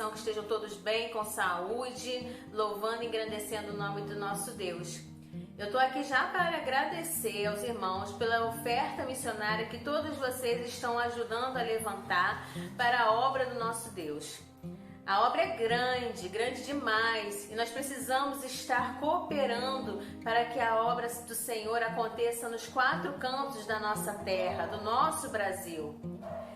coração, que estejam todos bem, com saúde, louvando e engrandecendo o nome do nosso Deus. Eu estou aqui já para agradecer aos irmãos pela oferta missionária que todos vocês estão ajudando a levantar para a obra do nosso Deus. A obra é grande, grande demais, e nós precisamos estar cooperando para que a obra do Senhor aconteça nos 4 cantos da nossa terra, do nosso Brasil.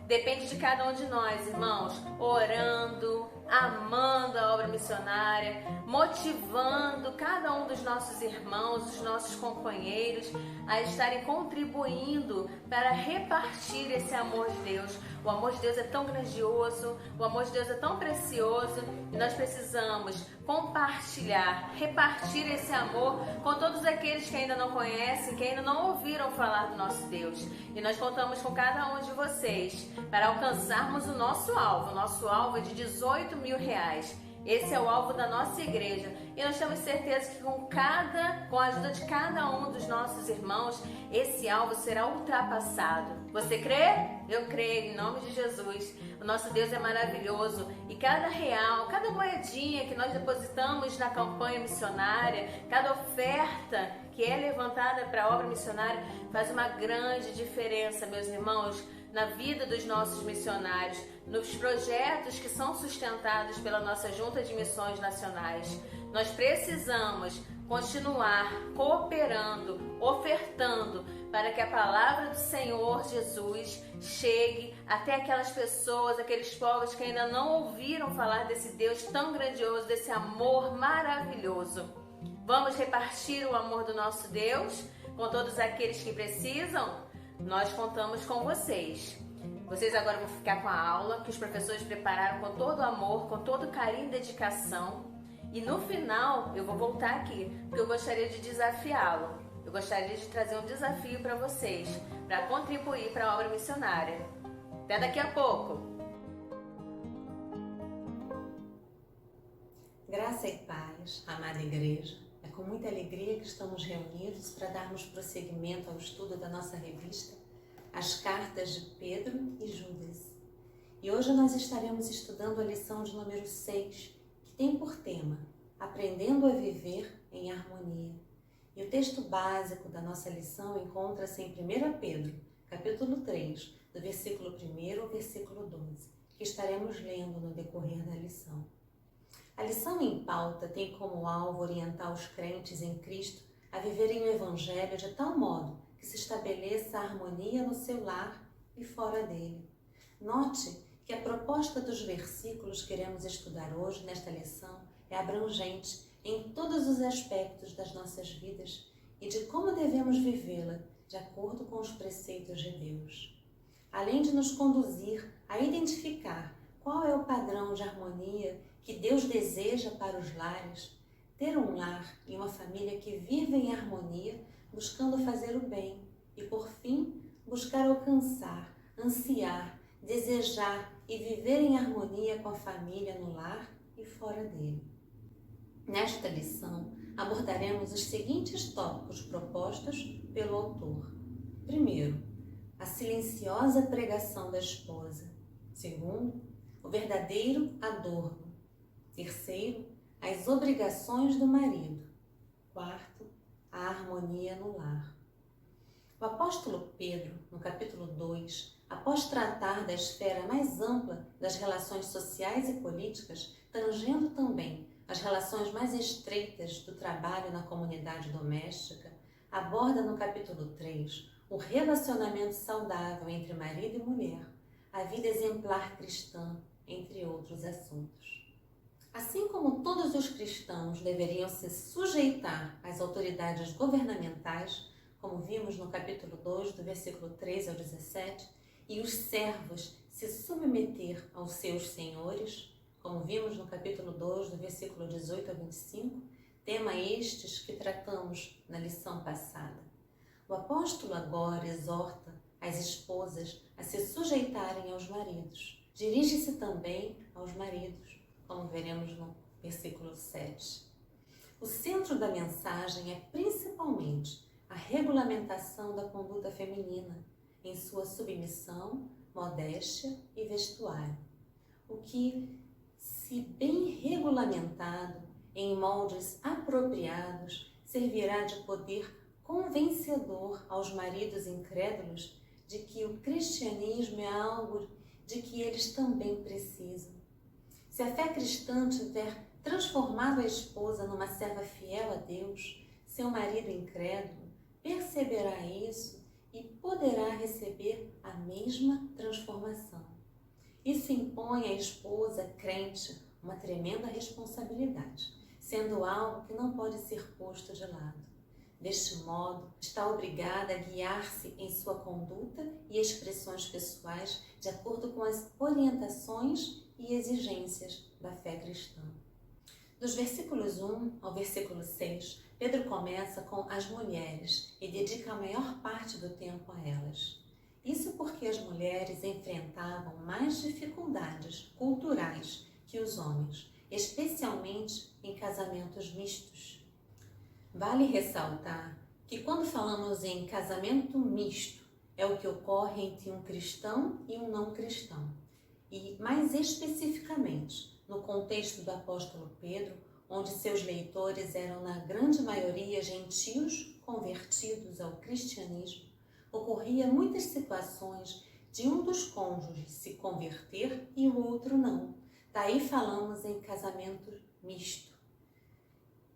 Depende de cada um de nós, irmãos, orando, amando a obra missionária, motivando cada um dos nossos irmãos, dos nossos companheiros a estarem contribuindo para repartir esse amor de Deus. O amor de Deus é tão grandioso, o amor de Deus é tão precioso e nós precisamos compartilhar, repartir esse amor com todos aqueles que ainda não conhecem, que ainda não ouviram falar do nosso Deus. E nós contamos com cada um de vocês para alcançarmos o nosso alvo. O nosso alvo é de R$18.000. Esse é o alvo da nossa igreja e nós temos certeza que com a ajuda de cada um dos nossos irmãos, esse alvo será ultrapassado. Você crê? Eu creio, em nome de Jesus. O nosso Deus é maravilhoso e cada real, cada moedinha que nós depositamos na campanha missionária, cada oferta que é levantada para a obra missionária faz uma grande diferença, meus irmãos, na vida dos nossos missionários, nos projetos que são sustentados pela nossa Junta de Missões Nacionais. Nós precisamos continuar cooperando, ofertando, para que a palavra do Senhor Jesus chegue até aquelas pessoas, aqueles povos que ainda não ouviram falar desse Deus tão grandioso, desse amor maravilhoso. Vamos repartir o amor do nosso Deus com todos aqueles que precisam? Nós contamos com vocês. Vocês agora vão ficar com a aula que os professores prepararam com todo amor, com todo carinho e dedicação. E no final eu vou voltar aqui, porque eu gostaria de desafiá-lo. Eu gostaria de trazer um desafio para vocês, para contribuir para a obra missionária. Até daqui a pouco! Graça e paz, amada igreja. É com muita alegria que estamos reunidos para darmos prosseguimento ao estudo da nossa revista, As Cartas de Pedro e Judas. E hoje nós estaremos estudando a lição de número 6, que tem por tema Aprendendo a Viver em Harmonia. E o texto básico da nossa lição encontra-se em 1 Pedro, capítulo 3, do versículo 1 ao versículo 12, que estaremos lendo no decorrer da lição. A lição em pauta tem como alvo orientar os crentes em Cristo a viverem o Evangelho de tal modo que se estabeleça a harmonia no seu lar e fora dele. Note que a proposta dos versículos que iremos estudar hoje nesta lição é abrangente em todos os aspectos das nossas vidas e de como devemos vivê-la de acordo com os preceitos de Deus. Além de nos conduzir a identificar qual é o padrão de harmonia que Deus deseja para os lares, ter um lar e uma família que vivem em harmonia, buscando fazer o bem e, por fim, buscar alcançar, ansiar, desejar e viver em harmonia com a família no lar e fora dele. Nesta lição, abordaremos os seguintes tópicos propostos pelo autor. Primeiro, a silenciosa pregação da esposa. Segundo, o verdadeiro adorno. Terceiro, as obrigações do marido. Quarto, a harmonia no lar. O apóstolo Pedro, no capítulo 2, após tratar da esfera mais ampla das relações sociais e políticas, tangendo também as relações mais estreitas do trabalho na comunidade doméstica, aborda no capítulo 3 o relacionamento saudável entre marido e mulher, a vida exemplar cristã, entre outros assuntos. Assim como todos os cristãos deveriam se sujeitar às autoridades governamentais, como vimos no capítulo 2, do versículo 13 ao 17, e os servos se submeter aos seus senhores, como vimos no capítulo 2, do versículo 18 ao 25, tema estes que tratamos na lição passada. O apóstolo agora exorta as esposas a se sujeitarem aos maridos. Dirige-se também aos maridos, como veremos no versículo 7. O centro da mensagem é principalmente a regulamentação da conduta feminina em sua submissão, modéstia e vestuário, o que se bem regulamentado, em moldes apropriados, servirá de poder convencedor aos maridos incrédulos de que o cristianismo é algo de que eles também precisam. Se a fé cristã tiver transformado a esposa numa serva fiel a Deus, seu marido incrédulo perceberá isso e poderá receber a mesma transformação. Isso impõe à esposa crente uma tremenda responsabilidade, sendo algo que não pode ser posto de lado. Deste modo, está obrigada a guiar-se em sua conduta e expressões pessoais de acordo com as orientações e exigências da fé cristã. Dos versículos 1 ao versículo 6, Pedro começa com as mulheres e dedica a maior parte do tempo a elas. Isso porque as mulheres enfrentavam mais dificuldades culturais que os homens, especialmente em casamentos mistos. Vale ressaltar que quando falamos em casamento misto, é o que ocorre entre um cristão e um não cristão. E mais especificamente, no contexto do apóstolo Pedro, onde seus leitores eram na grande maioria gentios convertidos ao cristianismo, ocorria muitas situações de um dos cônjuges se converter e o outro não. Daí falamos em casamento misto.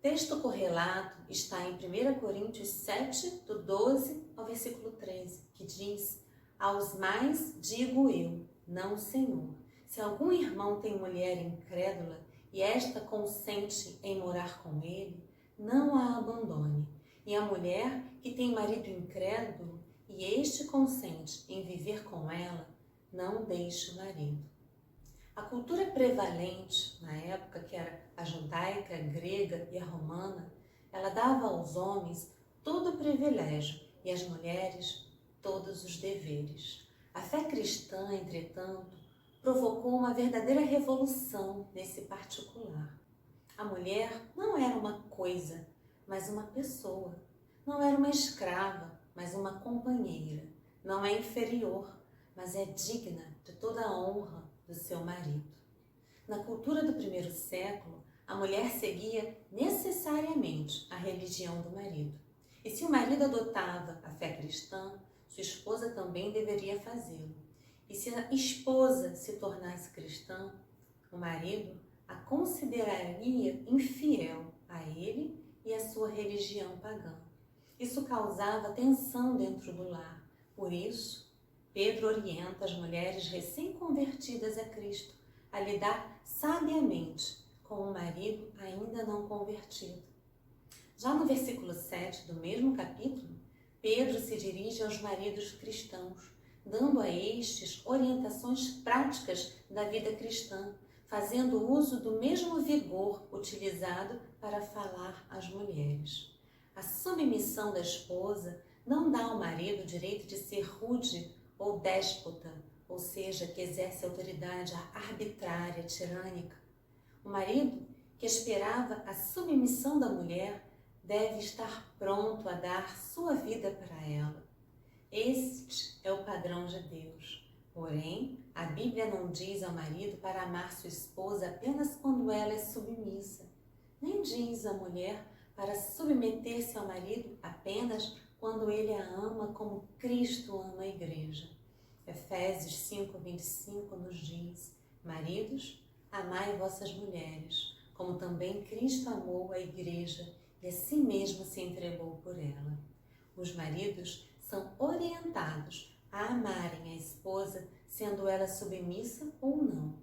Texto correlato está em 1 Coríntios 7, do 12 ao versículo 13, que diz: aos mais digo eu, não o Senhor. Se algum irmão tem mulher incrédula e esta consente em morar com ele, não a abandone. E a mulher que tem marido incrédulo e este consente em viver com ela, não deixe o marido. A cultura prevalente na época, que era a judaica, a grega e a romana, ela dava aos homens todo o privilégio e às mulheres todos os deveres. A fé cristã, entretanto, provocou uma verdadeira revolução nesse particular. A mulher não era uma coisa, mas uma pessoa. Não era uma escrava, mas uma companheira. Não é inferior, mas é digna de toda a honra do seu marido. Na cultura do primeiro século, a mulher seguia necessariamente a religião do marido. E se o marido adotava a fé cristã, sua esposa também deveria fazê-lo. E se a esposa se tornasse cristã, o marido a consideraria infiel a ele e a sua religião pagã. Isso causava tensão dentro do lar. Por isso, Pedro orienta as mulheres recém-convertidas a Cristo a lidar sabiamente com o marido ainda não convertido. Já no versículo 7 do mesmo capítulo, Pedro se dirige aos maridos cristãos, dando a estes orientações práticas da vida cristã, fazendo uso do mesmo vigor utilizado para falar às mulheres. A submissão da esposa não dá ao marido o direito de ser rude ou déspota, ou seja, que exerce autoridade arbitrária, tirânica. O marido que esperava a submissão da mulher deve estar pronto a dar sua vida para ela. Este é o padrão de Deus. Porém, a Bíblia não diz ao marido para amar sua esposa apenas quando ela é submissa. Nem diz à mulher para submeter-se ao marido apenas quando ele a ama como Cristo ama a igreja. Efésios 5:25 nos diz: maridos, amai vossas mulheres, como também Cristo amou a igreja e a si mesmo se entregou por ela. Os maridos são orientados a amarem a esposa, sendo ela submissa ou não.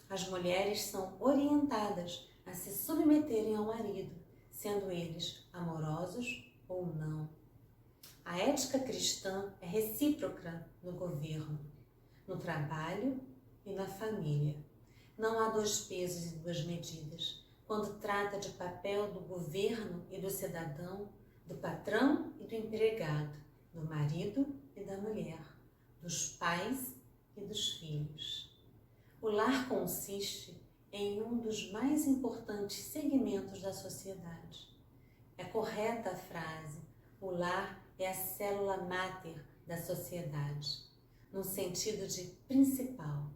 As mulheres são orientadas a se submeterem ao marido, sendo eles amorosos ou não. A ética cristã é recíproca no governo, no trabalho e na família. Não há dois pesos e duas medidas. Quando trata de papel do governo e do cidadão, do patrão e do empregado, do marido e da mulher, dos pais e dos filhos. O lar consiste em um dos mais importantes segmentos da sociedade. É correta a frase: o lar é a célula máter da sociedade, no sentido de principal.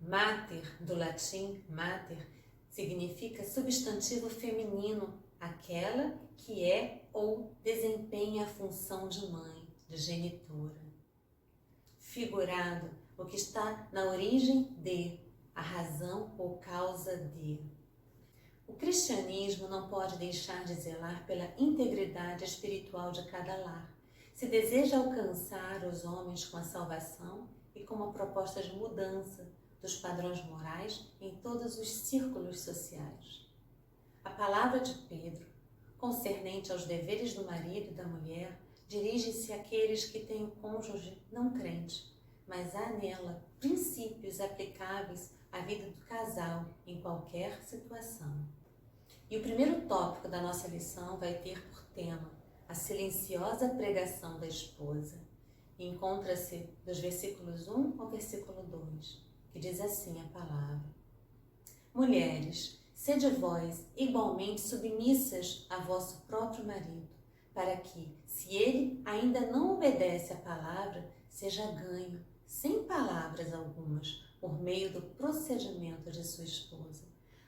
Mater, do latim mater, significa substantivo feminino, aquela que é ou desempenha a função de mãe, de genitora. Figurado, o que está na origem de, a razão ou causa de. O cristianismo não pode deixar de zelar pela integridade espiritual de cada lar. Se deseja alcançar os homens com a salvação e com uma proposta de mudança dos padrões morais em todos os círculos sociais. A palavra de Pedro, concernente aos deveres do marido e da mulher, dirige-se àqueles que têm o cônjuge não crente, mas há nela princípios aplicáveis à vida do casal em qualquer situação. E o primeiro tópico da nossa lição vai ter por tema a silenciosa pregação da esposa. E encontra-se dos versículos 1 ao versículo 2, que diz assim a palavra: Mulheres, sede vós igualmente submissas a vosso próprio marido, para que, se ele ainda não obedece à palavra, seja ganho, sem palavras algumas, por meio do procedimento de sua esposa,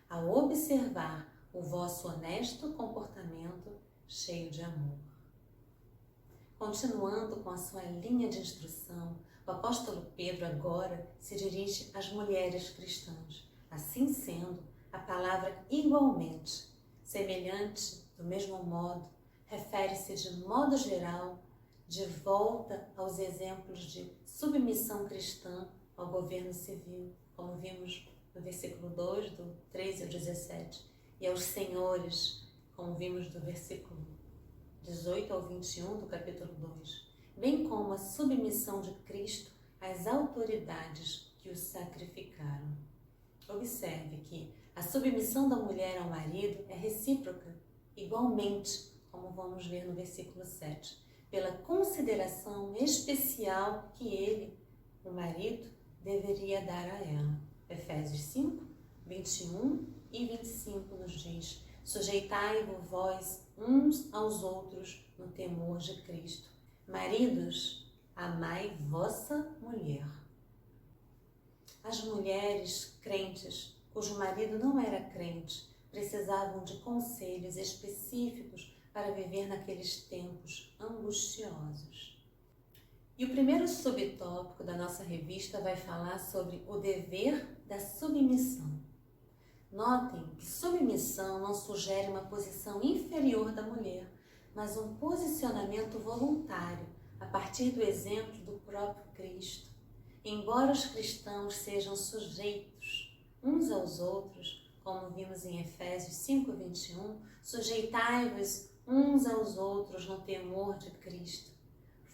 ao observar o vosso honesto comportamento cheio de amor. Continuando com a sua linha de instrução, o apóstolo Pedro agora se dirige às mulheres cristãs. Assim sendo, a palavra igualmente, semelhante, do mesmo modo, refere-se de modo geral de volta aos exemplos de submissão cristã ao governo civil, como vimos no versículo 2, do 13 ao 17, e aos senhores, como vimos do versículo 18 ao 21 do capítulo 2, bem como a submissão de Cristo às autoridades que o sacrificaram. Observe que a submissão da mulher ao marido é recíproca, igualmente, como vamos ver no versículo 7, pela consideração especial que ele, o marido, deveria dar a ela. Efésios 5, 21 e 25 nos diz: sujeitai-vos vós uns aos outros no temor de Cristo. Maridos, amai vossa mulher. As mulheres crentes, cujo marido não era crente, precisavam de conselhos específicos para viver naqueles tempos angustiosos. E o primeiro subtópico da nossa revista vai falar sobre o dever da submissão. Notem que submissão não sugere uma posição inferior da mulher, mas um posicionamento voluntário, a partir do exemplo do próprio Cristo. Embora os cristãos sejam sujeitos uns aos outros, como vimos em Efésios 5, 21, sujeitai-vos uns aos outros no temor de Cristo.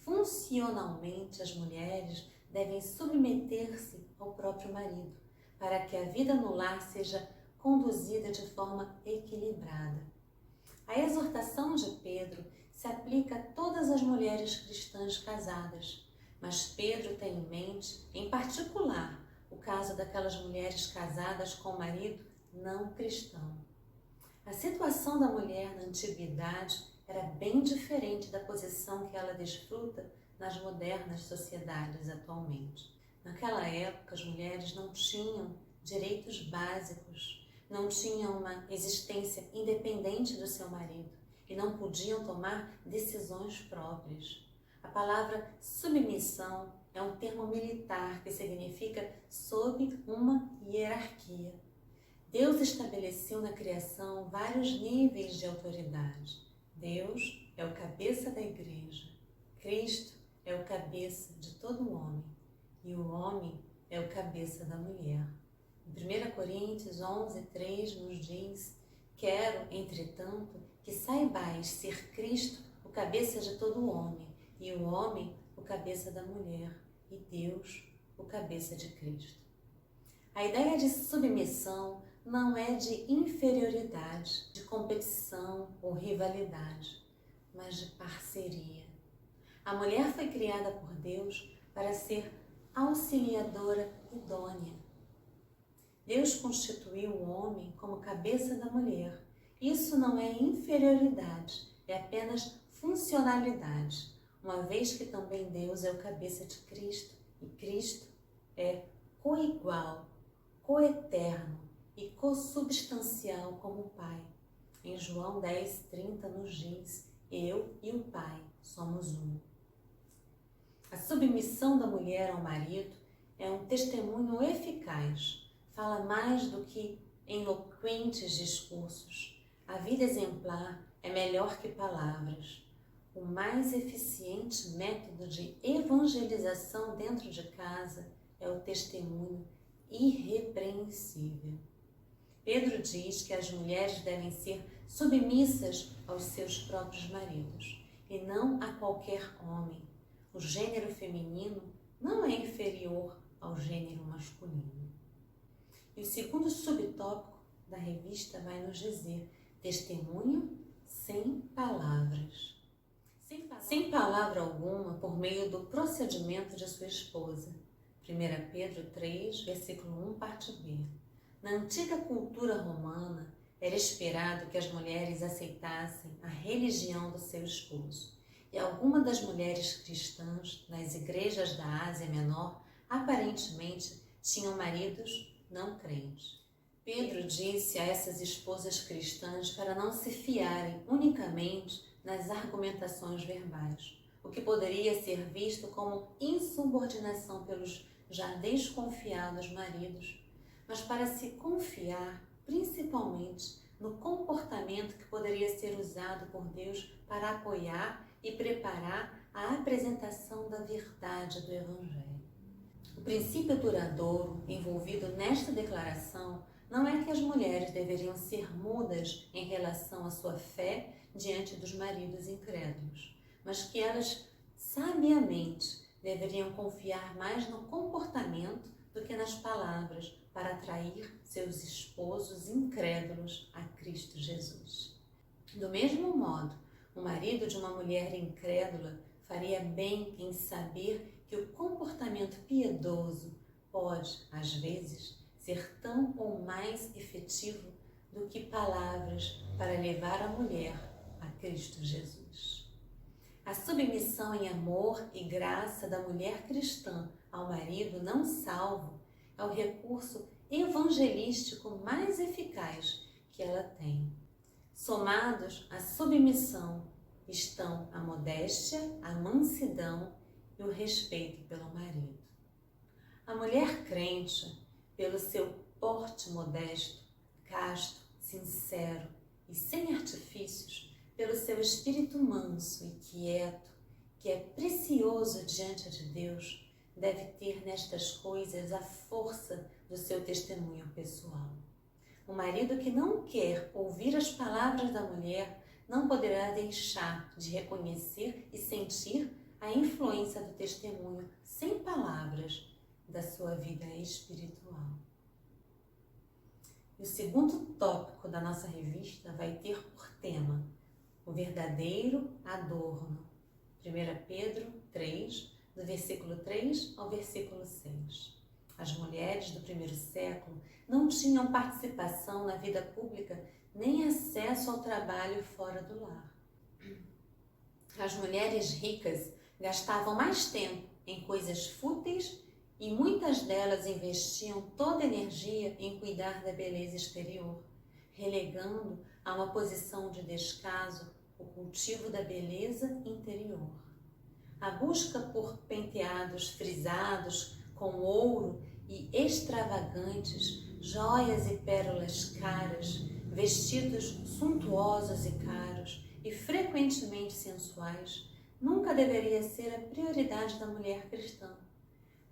Funcionalmente, as mulheres devem submeter-se ao próprio marido, para que a vida no lar seja conduzida de forma equilibrada. A exortação de Pedro se aplica a todas as mulheres cristãs casadas, mas Pedro tem em mente, em particular, o caso daquelas mulheres casadas com o marido não cristão. A situação da mulher na antiguidade era bem diferente da posição que ela desfruta nas modernas sociedades atualmente. Naquela época, as mulheres não tinham direitos básicos, não tinham uma existência independente do seu marido e não podiam tomar decisões próprias. A palavra submissão é um termo militar que significa sob uma hierarquia. Deus estabeleceu na criação vários níveis de autoridade. Deus é o cabeça da igreja. Cristo é o cabeça de todo homem. E o homem é o cabeça da mulher. Em 1 Coríntios 11, 3 nos diz: quero, entretanto, que saibais ser Cristo o cabeça de todo homem, e o homem o cabeça da mulher, e Deus o cabeça de Cristo. A ideia de submissão não é de inferioridade, de competição ou rivalidade, mas de parceria. A mulher foi criada por Deus para ser auxiliadora idônea. Deus constituiu o homem como cabeça da mulher. Isso não é inferioridade, é apenas funcionalidade, uma vez que também Deus é o cabeça de Cristo e Cristo é coigual coeterno e consubstancial como o Pai. Em João 10:30 nos diz: eu e o Pai somos um. A submissão da mulher ao marido é um testemunho eficaz, fala mais do que eloquentes discursos. A vida exemplar é melhor que palavras. O mais eficiente método de evangelização dentro de casa é o testemunho irrepreensível. Pedro diz que as mulheres devem ser submissas aos seus próprios maridos e não a qualquer homem. O gênero feminino não é inferior ao gênero masculino. E o segundo subtópico da revista vai nos dizer: testemunho sem palavras. Sem palavra alguma, por meio do procedimento de sua esposa. 1 Pedro 3, versículo 1, parte B. Na antiga cultura romana, era esperado que as mulheres aceitassem a religião do seu esposo. E algumas das mulheres cristãs nas igrejas da Ásia Menor aparentemente tinham maridos não crentes. Pedro disse a essas esposas cristãs para não se fiarem unicamente nas argumentações verbais, o que poderia ser visto como insubordinação pelos já desconfiados maridos, mas para se confiar principalmente no comportamento que poderia ser usado por Deus para apoiar e preparar a apresentação da verdade do Evangelho. O princípio duradouro envolvido nesta declaração não é que as mulheres deveriam ser mudas em relação à sua fé diante dos maridos incrédulos, mas que elas sabiamente deveriam confiar mais no comportamento do que nas palavras para atrair seus esposos incrédulos a Cristo Jesus. Do mesmo modo, o marido de uma mulher incrédula faria bem em saber que o comportamento piedoso pode, às vezes, ser tão ou mais efetivo do que palavras para levar a mulher a Cristo Jesus. A submissão em amor e graça da mulher cristã ao marido não salvo é o recurso evangelístico mais eficaz que ela tem. Somados à submissão estão a modéstia, a mansidão e o respeito pelo marido. A mulher crente, pelo seu porte modesto, casto, sincero e sem artifícios, pelo seu espírito manso e quieto, que é precioso diante de Deus, deve ter nestas coisas a força do seu testemunho pessoal. O marido que não quer ouvir as palavras da mulher não poderá deixar de reconhecer e sentir a influência do testemunho sem palavras da sua vida espiritual. E o segundo tópico da nossa revista vai ter por tema o verdadeiro adorno. 1 Pedro 3, do versículo 3 ao versículo 6. As mulheres do primeiro século não tinham participação na vida pública nem acesso ao trabalho fora do lar. As mulheres ricas gastavam mais tempo em coisas fúteis e muitas delas investiam toda a energia em cuidar da beleza exterior, relegando a uma posição de descaso o cultivo da beleza interior. A busca por penteados frisados com ouro e extravagantes, joias e pérolas caras, vestidos suntuosos e caros e frequentemente sensuais, nunca deveria ser a prioridade da mulher cristã.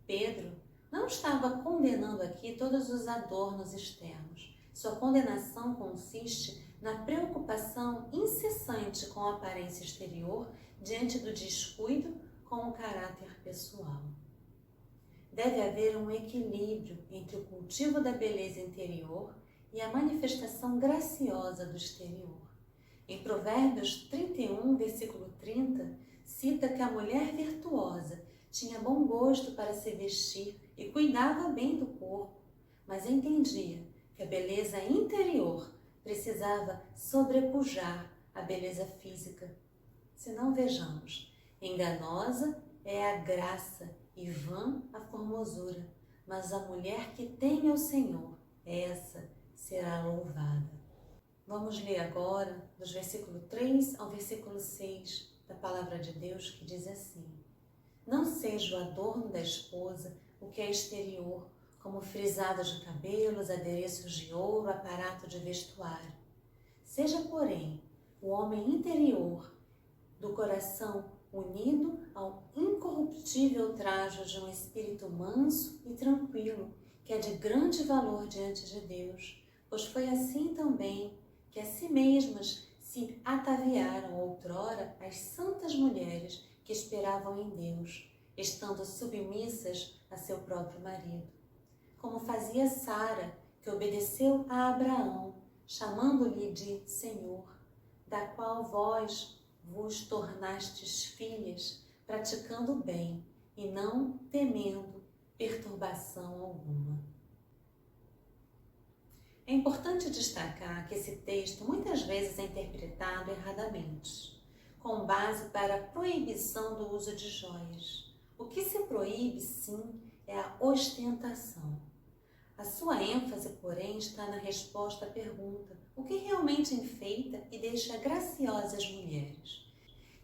Pedro não estava condenando aqui todos os adornos externos. Sua condenação consiste na preocupação incessante com a aparência exterior diante do descuido com o caráter pessoal. Deve haver um equilíbrio entre o cultivo da beleza interior e a manifestação graciosa do exterior. Em Provérbios 31, versículo 30, cita que a mulher virtuosa tinha bom gosto para se vestir e cuidava bem do corpo, mas entendia que a beleza interior precisava sobrepujar a beleza física. Se não, vejamos, enganosa é a graça e vã a formosura, mas a mulher que teme ao Senhor, essa será louvada. Vamos ler agora, dos versículo 3 ao versículo 6 da palavra de Deus, que diz assim: Não seja o adorno da esposa o que é exterior, como frisados de cabelos, adereços de ouro, aparato de vestuário. Seja, porém, o homem interior, do coração unido ao incorruptível trajo de um espírito manso e tranquilo, que é de grande valor diante de Deus, pois foi assim também que a si mesmas se ataviaram outrora as santas mulheres que esperavam em Deus, estando submissas a seu próprio marido. Como fazia Sara, que obedeceu a Abraão, chamando-lhe de Senhor, da qual vós vos tornastes filhas, praticando o bem e não temendo perturbação alguma. É importante destacar que esse texto muitas vezes é interpretado erradamente, com base para a proibição do uso de joias. O que se proíbe, sim, é a ostentação. A sua ênfase, porém, está na resposta à pergunta: o que realmente enfeita e deixa graciosas as mulheres?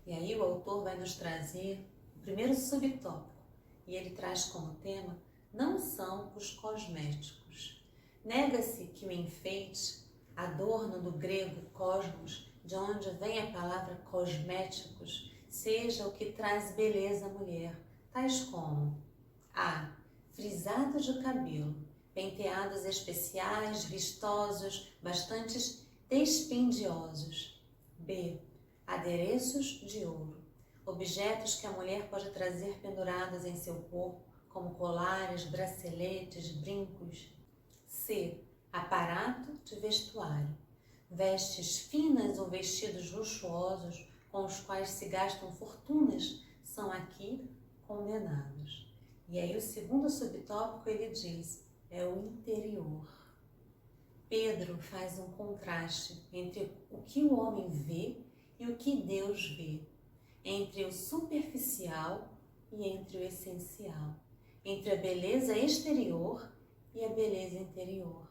E aí o autor vai nos trazer o primeiro subtópico, e ele traz como tema: não são os cosméticos. Nega-se que o enfeite, adorno do grego cosmos, de onde vem a palavra cosméticos, seja o que traz beleza à mulher, tais como a. frisado de cabelo, penteados especiais, vistosos, bastante dispendiosos. B. adereços de ouro, objetos que a mulher pode trazer pendurados em seu corpo, como colares, braceletes, brincos. C. aparato de vestuário, vestes finas ou vestidos luxuosos com os quais se gastam fortunas são aqui condenados. E aí o segundo subtópico ele diz, é o interior. Pedro faz um contraste entre o que o homem vê e o que Deus vê, entre o superficial e entre o essencial, entre a beleza exterior e a beleza interior.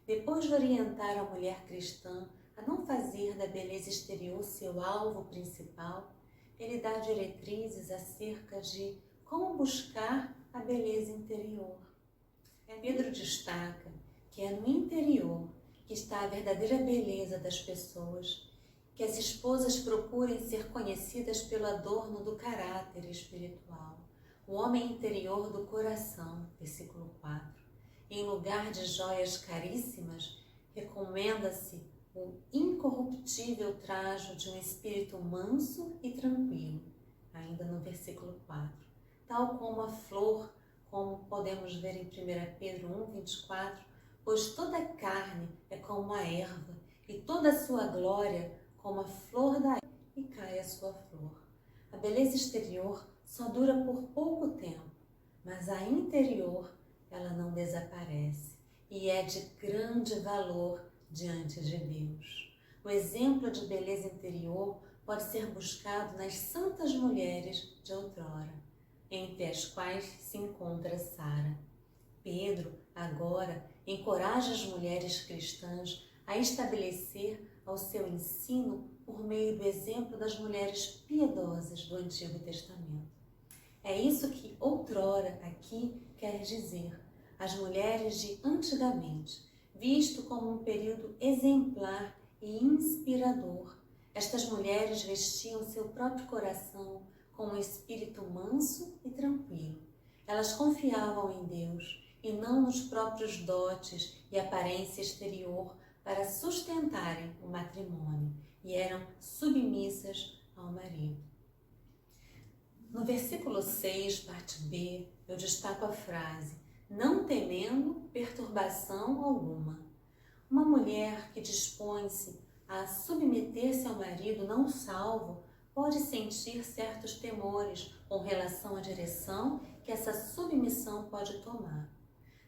Depois de orientar a mulher cristã a não fazer da beleza exterior seu alvo principal, ele dá diretrizes acerca de como buscar a beleza interior. Pedro destaca que é no interior que está a verdadeira beleza das pessoas, que as esposas procurem ser conhecidas pelo adorno do caráter espiritual, o homem interior do coração, versículo 4. Em lugar de joias caríssimas, recomenda-se o incorruptível trajo de um espírito manso e tranquilo, ainda no versículo 4. Tal como a flor, como podemos ver em 1 Pedro 1:24, pois toda a carne é como a erva, e toda a sua glória como a flor da erva, e cai a sua flor. A beleza exterior só dura por pouco tempo, mas a interior ela não desaparece e é de grande valor diante de Deus. O exemplo de beleza interior pode ser buscado nas santas mulheres de outrora, entre as quais se encontra Sara. Pedro, agora, encoraja as mulheres cristãs a estabelecer ao seu ensino por meio do exemplo das mulheres piedosas do Antigo Testamento. É isso que outrora aqui quer dizer, as mulheres de antigamente, visto como um período exemplar e inspirador. Estas mulheres vestiam seu próprio coração com um espírito manso e tranquilo. Elas confiavam em Deus e não nos próprios dotes e aparência exterior para sustentarem o matrimônio e eram submissas ao marido. No versículo 6, parte B, eu destaco a frase, não temendo perturbação alguma. Uma mulher que dispõe-se a submeter-se ao marido não salvo pode sentir certos temores com relação à direção que essa submissão pode tomar.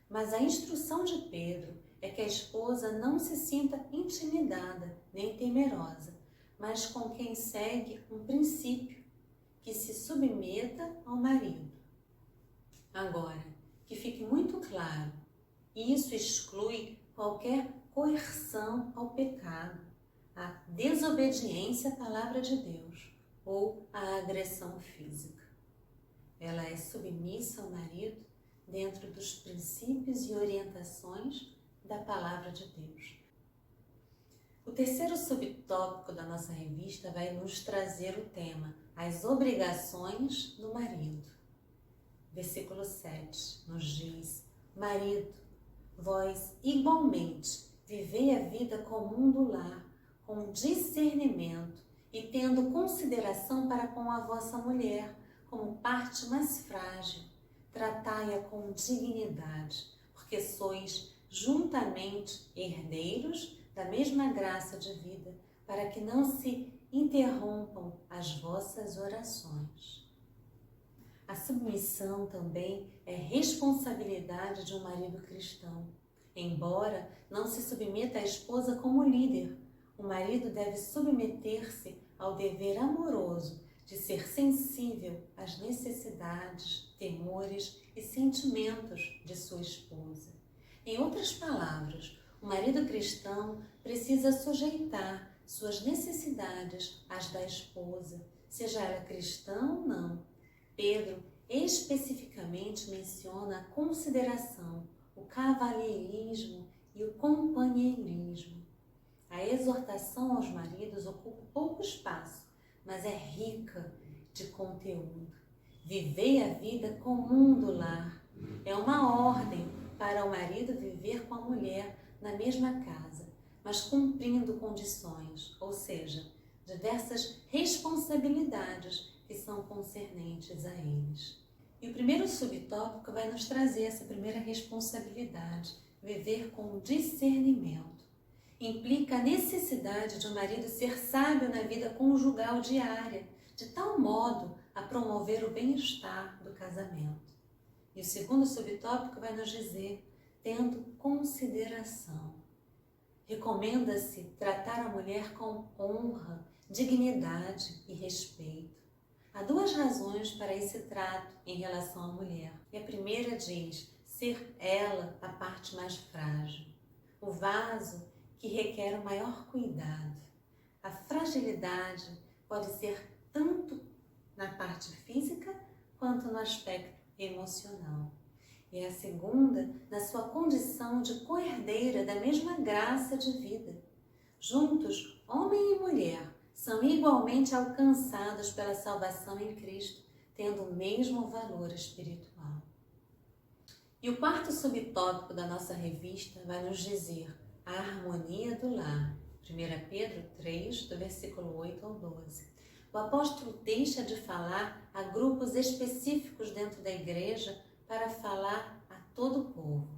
Mas a instrução de Pedro é que a esposa não se sinta intimidada nem temerosa, mas com quem segue um princípio, que se submeta ao marido. Agora, que fique muito claro, isso exclui qualquer coerção ao pecado, a desobediência à palavra de Deus ou a agressão física. Ela é submissa ao marido dentro dos princípios e orientações da palavra de Deus. O terceiro subtópico da nossa revista vai nos trazer o tema as obrigações do marido. Versículo 7 nos diz: marido, vós igualmente vivei a vida comum do lar, com discernimento e tendo consideração para com a vossa mulher, como parte mais frágil. Tratai-a com dignidade, porque sois juntamente herdeiros da mesma graça de vida, para que não se interrompam as vossas orações. A submissão também é responsabilidade de um marido cristão. Embora não se submeta à esposa como líder, o marido deve submeter-se ao dever amoroso de ser sensível às necessidades, temores e sentimentos de sua esposa. Em outras palavras, o marido cristão precisa sujeitar suas necessidades às da esposa, seja ela cristã ou não. Pedro especificamente menciona a consideração, o cavalheirismo e o companheirismo. A exortação aos maridos ocupa pouco espaço, mas é rica de conteúdo. Vivei a vida comum do lar. É uma ordem para o marido viver com a mulher na mesma casa, mas cumprindo condições, ou seja, diversas responsabilidades que são concernentes a eles. E o primeiro subtópico vai nos trazer essa primeira responsabilidade, viver com discernimento. Implica a necessidade de um marido ser sábio na vida conjugal diária, de tal modo a promover o bem-estar do casamento. E o segundo subtópico vai nos dizer, tendo consideração. Recomenda-se tratar a mulher com honra, dignidade e respeito. Há duas razões para esse trato em relação à mulher. E a primeira diz, ser ela a parte mais frágil, o vaso que requer o maior cuidado. A fragilidade pode ser tanto na parte física quanto no aspecto emocional. E a segunda, na sua condição de coerdeira da mesma graça de vida. Juntos, homem e mulher são igualmente alcançados pela salvação em Cristo, tendo o mesmo valor espiritual. E o quarto subtópico da nossa revista vai nos dizer a harmonia do lar. 1 Pedro 3, do versículo 8 ao 12. O apóstolo deixa de falar a grupos específicos dentro da igreja para falar a todo o povo,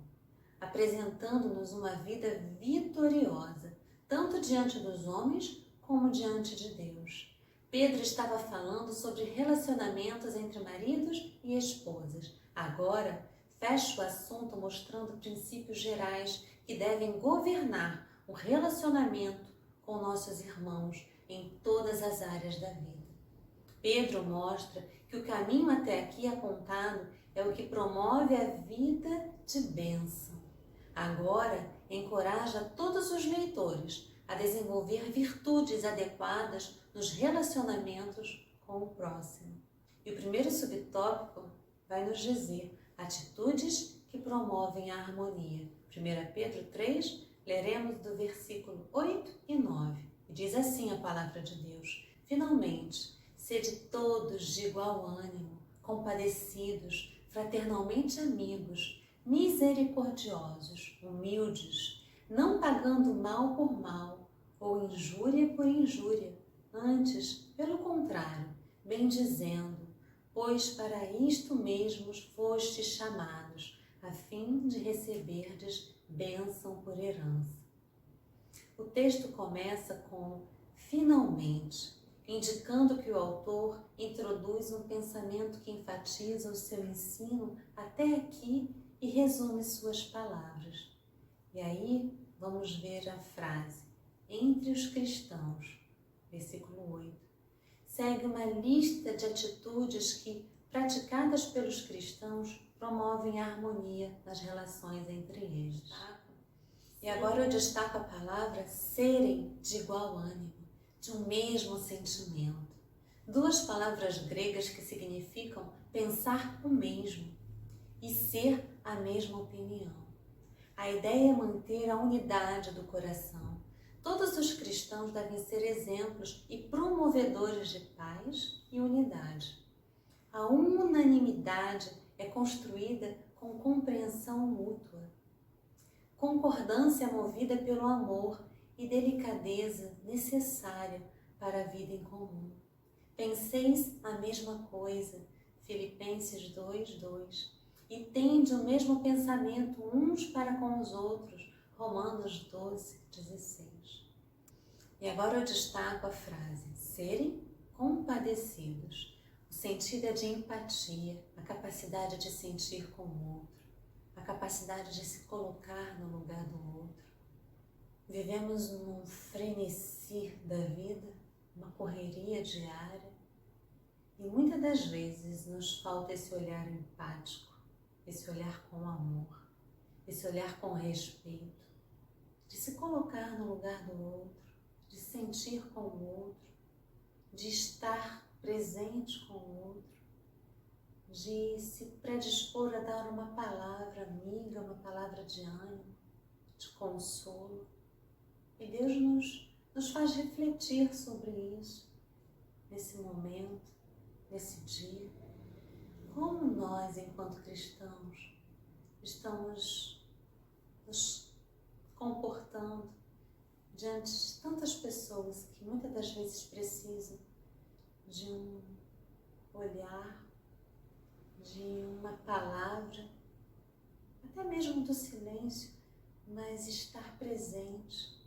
apresentando-nos uma vida vitoriosa, tanto diante dos homens como diante de Deus. Pedro estava falando sobre relacionamentos entre maridos e esposas. Agora, fecha o assunto mostrando princípios gerais que devem governar o relacionamento com nossos irmãos em todas as áreas da vida. Pedro mostra que o caminho até aqui apontado é o que promove a vida de bênção. Agora, encoraja todos os leitores a desenvolver virtudes adequadas nos relacionamentos com o próximo. E o primeiro subtópico vai nos dizer atitudes que promovem a harmonia. 1 Pedro 3, leremos do versículo 8 e 9. E diz assim a palavra de Deus: finalmente, sede todos de igual ânimo, compadecidos, fraternalmente amigos, misericordiosos, humildes, não pagando mal por mal ou injúria por injúria, antes, pelo contrário, bendizendo, pois para isto mesmos fostes chamados, a fim de receberdes bênção por herança. O texto começa com finalmente, indicando que o autor introduz um pensamento que enfatiza o seu ensino até aqui e resume suas palavras. E aí vamos ver a frase, entre os cristãos, versículo 8. Segue uma lista de atitudes que, praticadas pelos cristãos, promovem a harmonia nas relações entre eles. E agora eu destaco a palavra serem de igual ânimo, de um mesmo sentimento. Duas palavras gregas que significam pensar o mesmo e ser a mesma opinião. A ideia é manter a unidade do coração. Todos os cristãos devem ser exemplos e promovedores de paz e unidade. A unanimidade é construída com compreensão mútua. Concordância movida pelo amor e delicadeza necessária para a vida em comum. Penseis a mesma coisa, Filipenses 2:2, e tende o mesmo pensamento uns para com os outros, Romanos 12:16. E agora eu destaco a frase, serem compadecidos. O sentido é de empatia, a capacidade de sentir com o outro, a capacidade de se colocar no lugar do outro. Vivemos num frenesi da vida, uma correria diária, e muitas das vezes nos falta esse olhar empático, esse olhar com amor, esse olhar com respeito, de se colocar no lugar do outro, de sentir com o outro, de estar presente com o outro, de se predispor a dar uma palavra amiga, uma palavra de ânimo, de consolo. E Deus nos faz refletir sobre isso, nesse momento, nesse dia. Como nós, enquanto cristãos, estamos nos comportando diante de tantas pessoas que muitas das vezes precisam de um olhar, de uma palavra, até mesmo do silêncio, mas estar presente.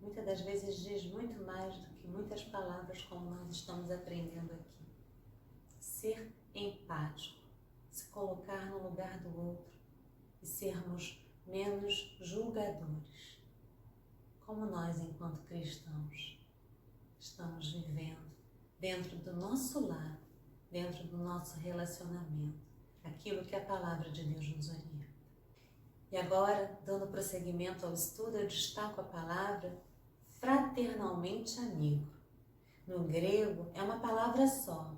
Muitas das vezes diz muito mais do que muitas palavras, como nós estamos aprendendo aqui. Ser empático, se colocar no lugar do outro e sermos menos julgadores. Como nós, enquanto cristãos, estamos vivendo dentro do nosso lar, dentro do nosso relacionamento, aquilo que a palavra de Deus nos orienta. E agora, dando prosseguimento ao estudo, eu destaco a palavra fraternalmente amigo. No grego é uma palavra só,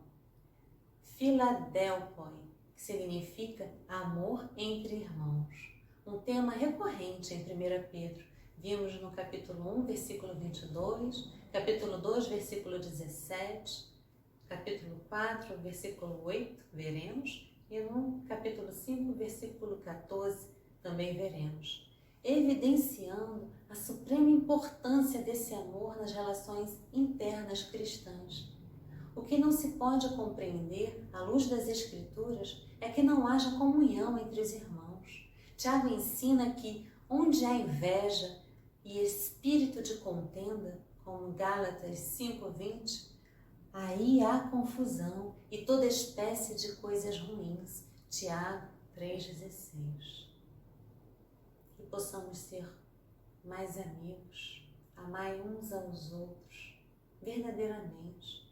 Filadelpoi, que significa amor entre irmãos. Um tema recorrente em 1 Pedro. Vimos no capítulo 1, versículo 22, capítulo 2, versículo 17, capítulo 4, versículo 8, veremos, e no capítulo 5, versículo 14, também veremos, evidenciando a suprema importância desse amor nas relações internas cristãs. O que não se pode compreender à luz das Escrituras é que não haja comunhão entre os irmãos. Tiago ensina que onde há inveja e espírito de contenda, como Gálatas 5:20, aí há confusão e toda espécie de coisas ruins. Tiago 3:16. Que possamos ser mais amigos, amar uns aos outros, verdadeiramente.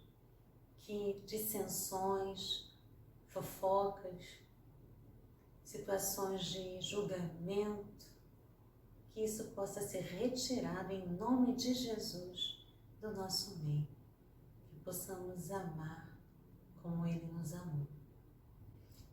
Que dissensões, fofocas, situações de julgamento, que isso possa ser retirado em nome de Jesus do nosso meio. Que possamos amar como Ele nos amou.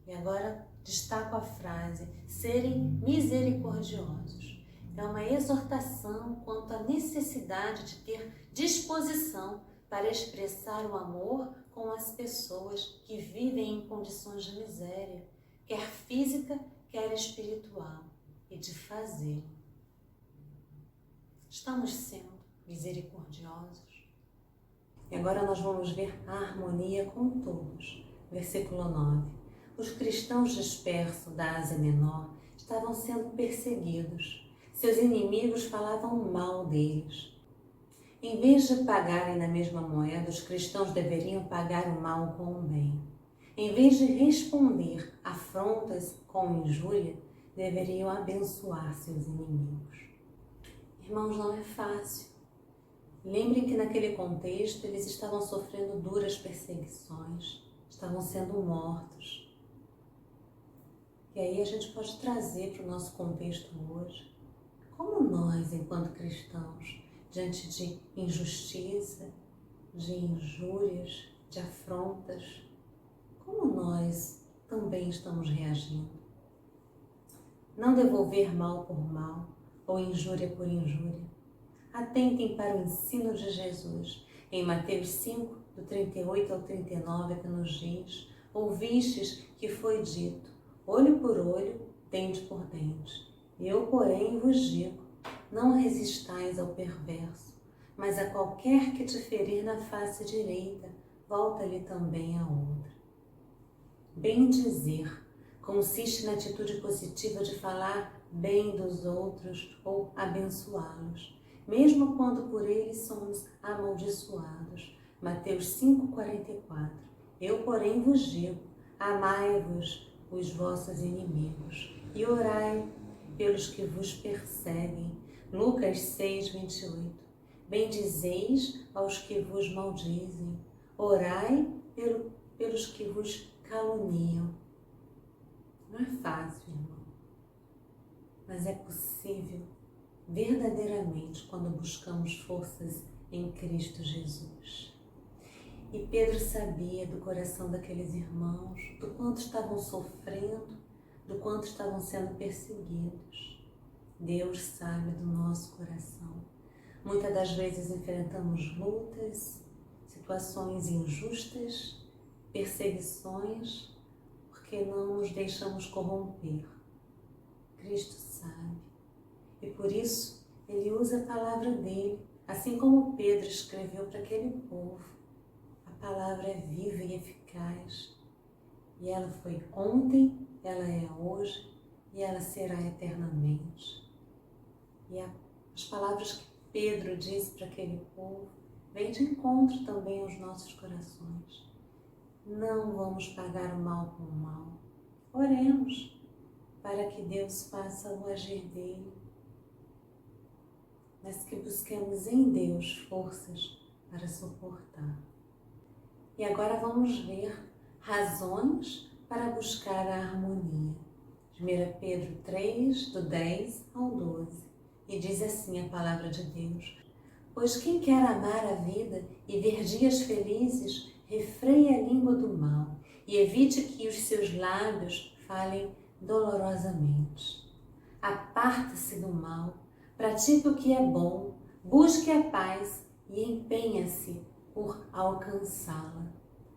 E agora destaco a frase, serem misericordiosos. É uma exortação quanto à necessidade de ter disposição para expressar o amor com as pessoas que vivem em condições de miséria, quer física, quer espiritual, e de fazê-lo. Estamos sendo misericordiosos? E agora nós vamos ver a harmonia com todos. Versículo 9. Os cristãos dispersos da Ásia Menor estavam sendo perseguidos. Seus inimigos falavam mal deles. Em vez de pagarem na mesma moeda, os cristãos deveriam pagar o mal com o bem. Em vez de responder afrontas com injúria, deveriam abençoar seus inimigos. Irmãos, não é fácil. Lembrem que naquele contexto eles estavam sofrendo duras perseguições, estavam sendo mortos. E aí a gente pode trazer para o nosso contexto hoje, como nós, enquanto cristãos, diante de injustiça, de injúrias, de afrontas, como nós também estamos reagindo. Não devolver mal por mal ou injúria por injúria. Atentem para o ensino de Jesus em Mateus 5, do 38 ao 39, que nos diz: ouvistes que foi dito, olho por olho, dente por dente. Eu, porém, vos digo, não resistais ao perverso, mas a qualquer que te ferir na face direita, volta-lhe também a outra. Bem dizer consiste na atitude positiva de falar bem dos outros ou abençoá-los, mesmo quando por eles somos amaldiçoados. Mateus 5,44. Eu, porém, vos digo, amai-vos os vossos inimigos e orai pelos que vos perseguem. Lucas 6,28. Bendizeis aos que vos maldizem, orai pelos que vos caluniam. Não é fácil, irmão, mas é possível verdadeiramente quando buscamos forças em Cristo Jesus. E Pedro sabia do coração daqueles irmãos, do quanto estavam sofrendo, do quanto estavam sendo perseguidos. Deus sabe do nosso coração. Muitas das vezes enfrentamos lutas, situações injustas, perseguições, porque não nos deixamos corromper. Cristo sabe. E por isso, Ele usa a palavra dele, assim como Pedro escreveu para aquele povo. A palavra é viva e eficaz. E ela foi ontem, ela é hoje e ela será eternamente. E as palavras que Pedro disse para aquele povo vêm de encontro também aos nossos corações. Não vamos pagar o mal com o mal. Oremos para que Deus faça o agir dele, mas que busquemos em Deus forças para suportar. E agora vamos ver razões para buscar a harmonia. 1 Pedro 3, do 10 ao 12. E diz assim a palavra de Deus: pois quem quer amar a vida e ver dias felizes, refreie a língua do mal e evite que os seus lábios falem dolorosamente. Aparta-se do mal, pratique o que é bom, busque a paz e empenha-se por alcançá-la.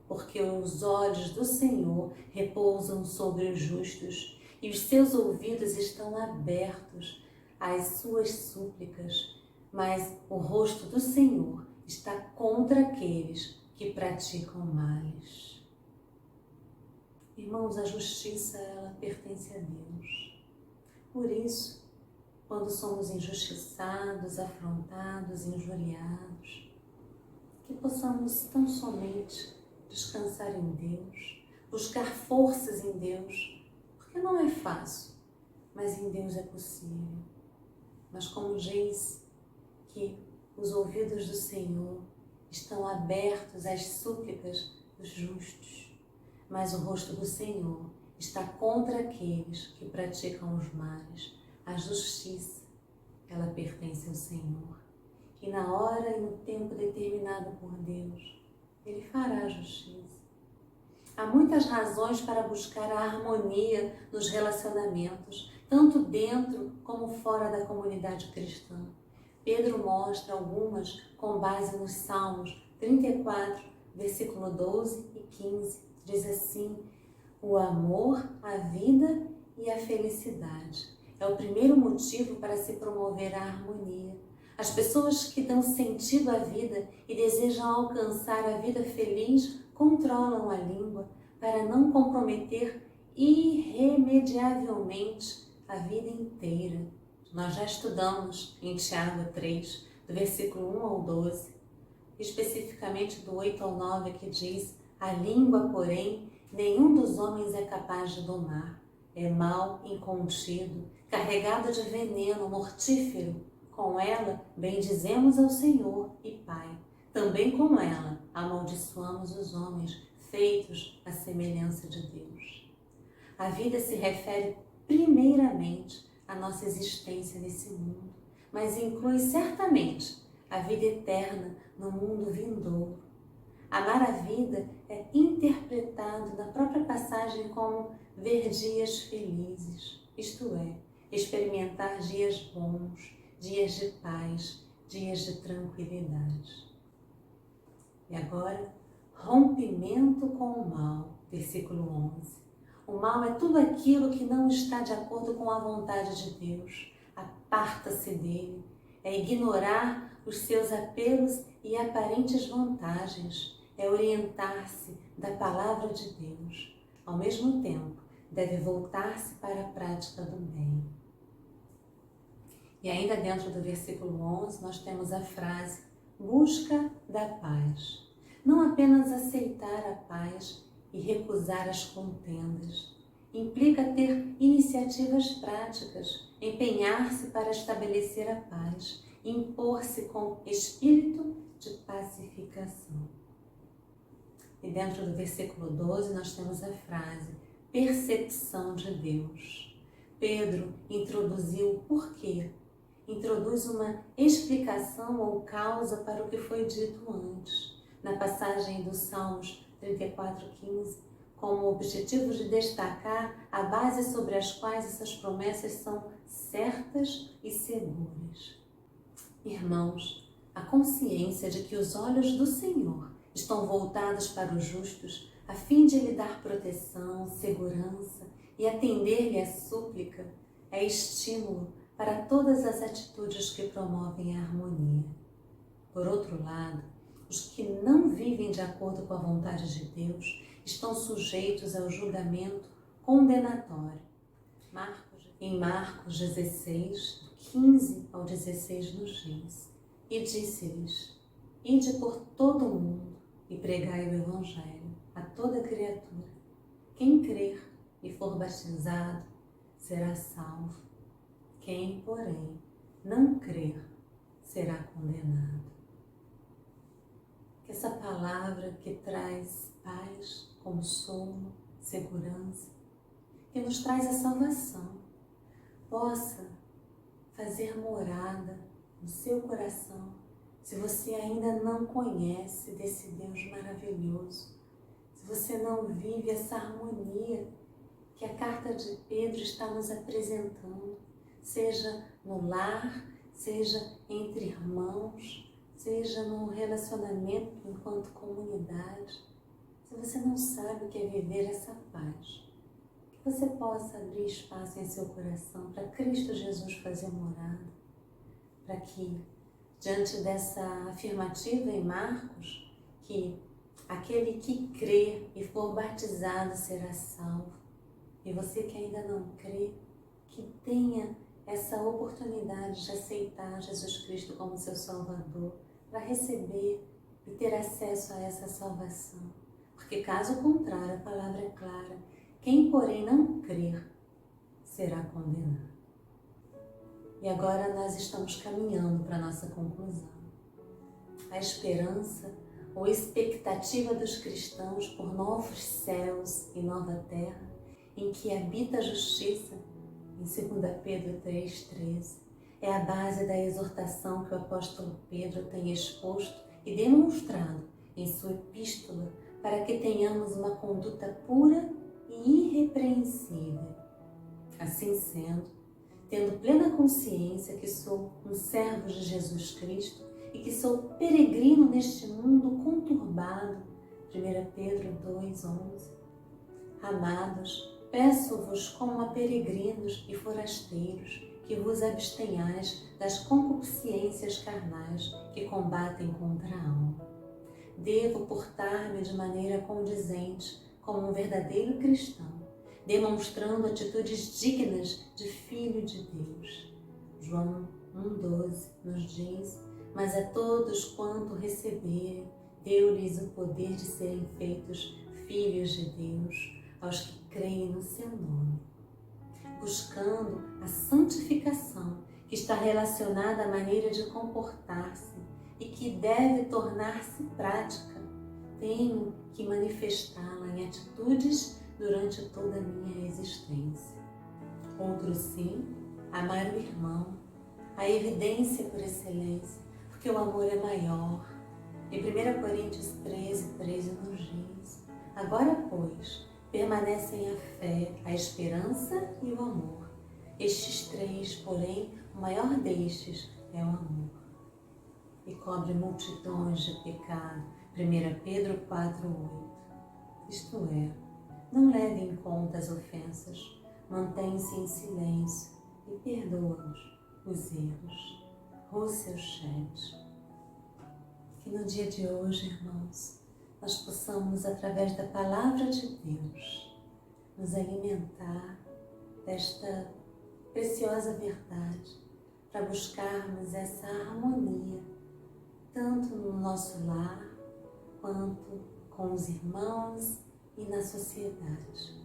Porque os olhos do Senhor repousam sobre os justos e os seus ouvidos estão abertos às suas súplicas, mas o rosto do Senhor está contra aqueles que praticam males. Irmãos, a justiça, ela pertence a Deus. Por isso, quando somos injustiçados, afrontados, injuriados, que possamos tão somente descansar em Deus, buscar forças em Deus, porque não é fácil, mas em Deus é possível. Mas como diz que os ouvidos do Senhor estão abertos às súplicas dos justos, mas o rosto do Senhor está contra aqueles que praticam os males. A justiça, ela pertence ao Senhor. E na hora e no tempo determinado por Deus, Ele fará a justiça. Há muitas razões para buscar a harmonia nos relacionamentos, tanto dentro como fora da comunidade cristã. Pedro mostra algumas com base nos Salmos 34, versículo 12 e 15. Diz assim: o amor, a vida e a felicidade é o primeiro motivo para se promover a harmonia. As pessoas que dão sentido à vida e desejam alcançar a vida feliz controlam a língua para não comprometer irremediavelmente a vida inteira. Nós já estudamos em Tiago 3, do versículo 1 ao 12, especificamente do 8 ao 9, que diz: a língua, porém, nenhum dos homens é capaz de domar. É mal incontido, carregado de veneno mortífero. Com ela bendizemos ao Senhor e Pai. Também com ela amaldiçoamos os homens, feitos à semelhança de Deus. A vida se refere primeiramente à nossa existência nesse mundo, mas inclui certamente a vida eterna no mundo vindouro. Amar a vida é interpretado na própria passagem como ver dias felizes, isto é, experimentar dias bons, dias de paz, dias de tranquilidade. E agora, rompimento com o mal, versículo 11. O mal é tudo aquilo que não está de acordo com a vontade de Deus. Aparta-se dele. É ignorar os seus apelos e aparentes vantagens. É orientar-se da palavra de Deus. Ao mesmo tempo, deve voltar-se para a prática do bem. E ainda dentro do versículo 11, nós temos a frase busca da paz. Não apenas aceitar a paz e recusar as contendas. Implica ter iniciativas práticas, empenhar-se para estabelecer a paz, impor-se com espírito de pacificação. E dentro do versículo 12 nós temos a frase percepção de Deus. Pedro introduziu o porquê. Introduz uma explicação ou causa para o que foi dito antes. Na passagem dos Salmos 34:15, com o objetivo de destacar a base sobre as quais essas promessas são certas e seguras. Irmãos, a consciência de que os olhos do Senhor estão voltados para os justos, a fim de lhe dar proteção, segurança e atender-lhe a súplica, é estímulo para todas as atitudes que promovem a harmonia. Por outro lado, os que não vivem de acordo com a vontade de Deus estão sujeitos ao julgamento condenatório. Em Marcos 16, do 15 ao 16 nos diz: E disse-lhes: Ide por todo o mundo e pregai o Evangelho a toda criatura. Quem crer e for batizado será salvo. Quem, porém, não crer será condenado. Que essa palavra que traz paz, consolo, segurança, que nos traz a salvação, possa fazer morada no seu coração, se você ainda não conhece desse Deus maravilhoso, se você não vive essa harmonia que a carta de Pedro está nos apresentando, seja no lar, seja entre irmãos, seja num relacionamento enquanto comunidade. Se você não sabe o que é viver essa paz, que você possa abrir espaço em seu coração para Cristo Jesus fazer morada, para que, diante dessa afirmativa em Marcos, que aquele que crê e for batizado será salvo, e você que ainda não crê, que tenha essa oportunidade de aceitar Jesus Cristo como seu Salvador, para receber e ter acesso a essa salvação. Porque caso contrário, a palavra é clara: quem porém não crer será condenado. E agora nós estamos caminhando para a nossa conclusão. A esperança ou expectativa dos cristãos por novos céus e nova terra, em que habita a justiça, em 2 Pedro 3,13, é a base da exortação que o apóstolo Pedro tem exposto e demonstrado em sua epístola para que tenhamos uma conduta pura e irrepreensível. Assim sendo, tendo plena consciência que sou um servo de Jesus Cristo e que sou peregrino neste mundo conturbado, 1 Pedro 2,11, amados, peço-vos como a peregrinos e forasteiros, que vos abstenhais das concupiscências carnais que combatem contra a alma. Devo portar-me de maneira condizente como um verdadeiro cristão, demonstrando atitudes dignas de filho de Deus. João 1,12 nos diz: Mas a todos quanto receberem, deu-lhes o poder de serem feitos filhos de Deus, aos que creem no seu nome, buscando a santificação que está relacionada à maneira de comportar-se e que deve tornar-se prática. Tenho que manifestá-la em atitudes durante toda a minha existência. Outro sim, amar o irmão, a evidência por excelência, porque o amor é maior. E 1 Coríntios 13:13 nos diz: agora, pois, permanecem a fé, a esperança e o amor. Estes três, porém, o maior destes é o amor. E cobre multidões de pecado. 1 Pedro 4:8. Isto é, não leve em conta as ofensas, mantém-se em silêncio e perdoa-nos os erros. Rousseau Chet. Que no dia de hoje, irmãos, nós possamos, através da Palavra de Deus, nos alimentar desta preciosa verdade, para buscarmos essa harmonia, tanto no nosso lar, quanto com os irmãos e na sociedade.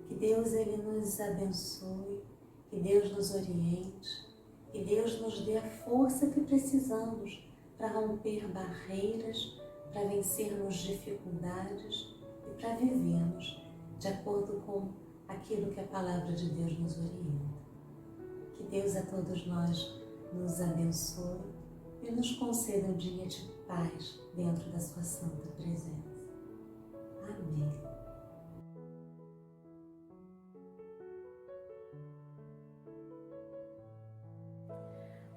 Que Deus Ele nos abençoe, que Deus nos oriente, que Deus nos dê a força que precisamos para romper barreiras, para vencermos dificuldades e para vivermos de acordo com aquilo que a Palavra de Deus nos orienta. Que Deus a todos nós nos abençoe e nos conceda um dia de paz dentro da sua santa presença. Amém.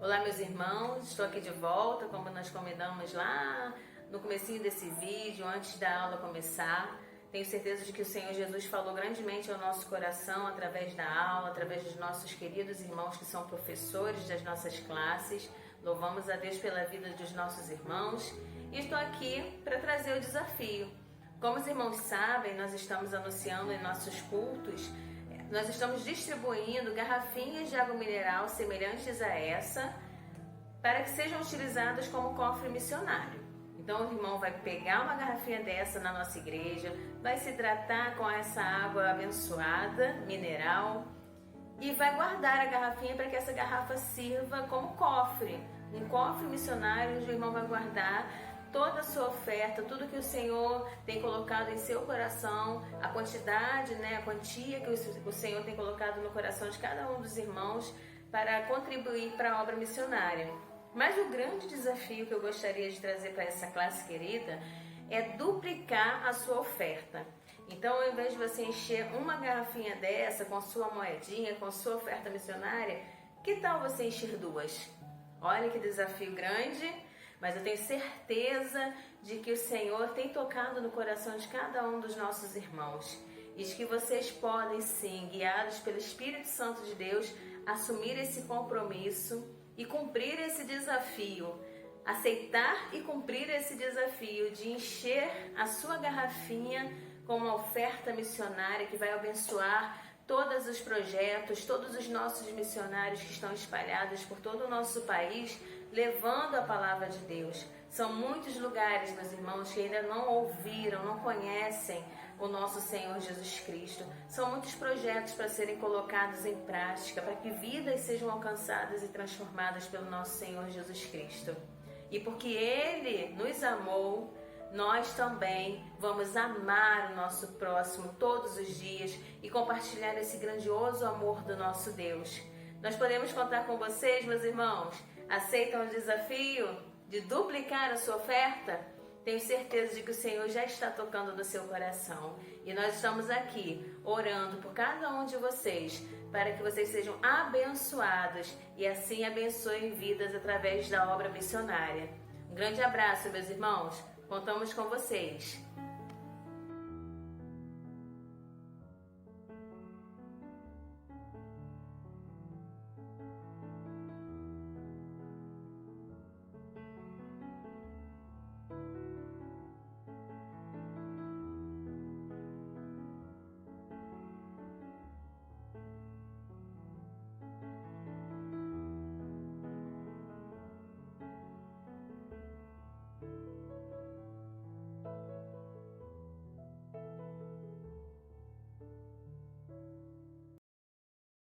Olá, meus irmãos, estou aqui de volta, como nós combinamos lá no comecinho desse vídeo, antes da aula começar. Tenho certeza de que o Senhor Jesus falou grandemente ao nosso coração através da aula, através dos nossos queridos irmãos que são professores das nossas classes. Louvamos a Deus pela vida dos nossos irmãos e estou aqui para trazer o desafio. Como os irmãos sabem, nós estamos anunciando em nossos cultos, nós estamos distribuindo garrafinhas de água mineral semelhantes a essa para que sejam utilizadas como cofre missionário. Então o irmão vai pegar uma garrafinha dessa na nossa igreja, vai se hidratar com essa água abençoada, mineral, e vai guardar a garrafinha para que essa garrafa sirva como cofre, um cofre missionário onde o irmão vai guardar toda a sua oferta, tudo que o Senhor tem colocado em seu coração, a quantidade, a quantia que o Senhor tem colocado no coração de cada um dos irmãos para contribuir para a obra missionária. Mas o grande desafio que eu gostaria de trazer para essa classe querida é duplicar a sua oferta. Então, ao invés de você encher uma garrafinha dessa com sua moedinha, com sua oferta missionária, que tal você encher duas? Olha que desafio grande, mas eu tenho certeza de que o Senhor tem tocado no coração de cada um dos nossos irmãos e de que vocês podem sim, guiados pelo Espírito Santo de Deus, assumir esse compromisso e cumprir esse desafio, aceitar e cumprir esse desafio de encher a sua garrafinha com uma oferta missionária que vai abençoar todos os projetos, todos os nossos missionários que estão espalhados por todo o nosso país, levando a palavra de Deus. São muitos lugares, meus irmãos, que ainda não ouviram, não conhecem o nosso Senhor Jesus Cristo. São muitos projetos para serem colocados em prática, para que vidas sejam alcançadas e transformadas pelo nosso Senhor Jesus Cristo. E porque Ele nos amou, nós também vamos amar o nosso próximo todos os dias e compartilhar esse grandioso amor do nosso Deus. Nós podemos contar com vocês, meus irmãos? Aceitam o desafio de duplicar a sua oferta? Tenho certeza de que o Senhor já está tocando no seu coração. E nós estamos aqui orando por cada um de vocês, para que vocês sejam abençoados e assim abençoem vidas através da obra missionária. Um grande abraço, meus irmãos. Contamos com vocês.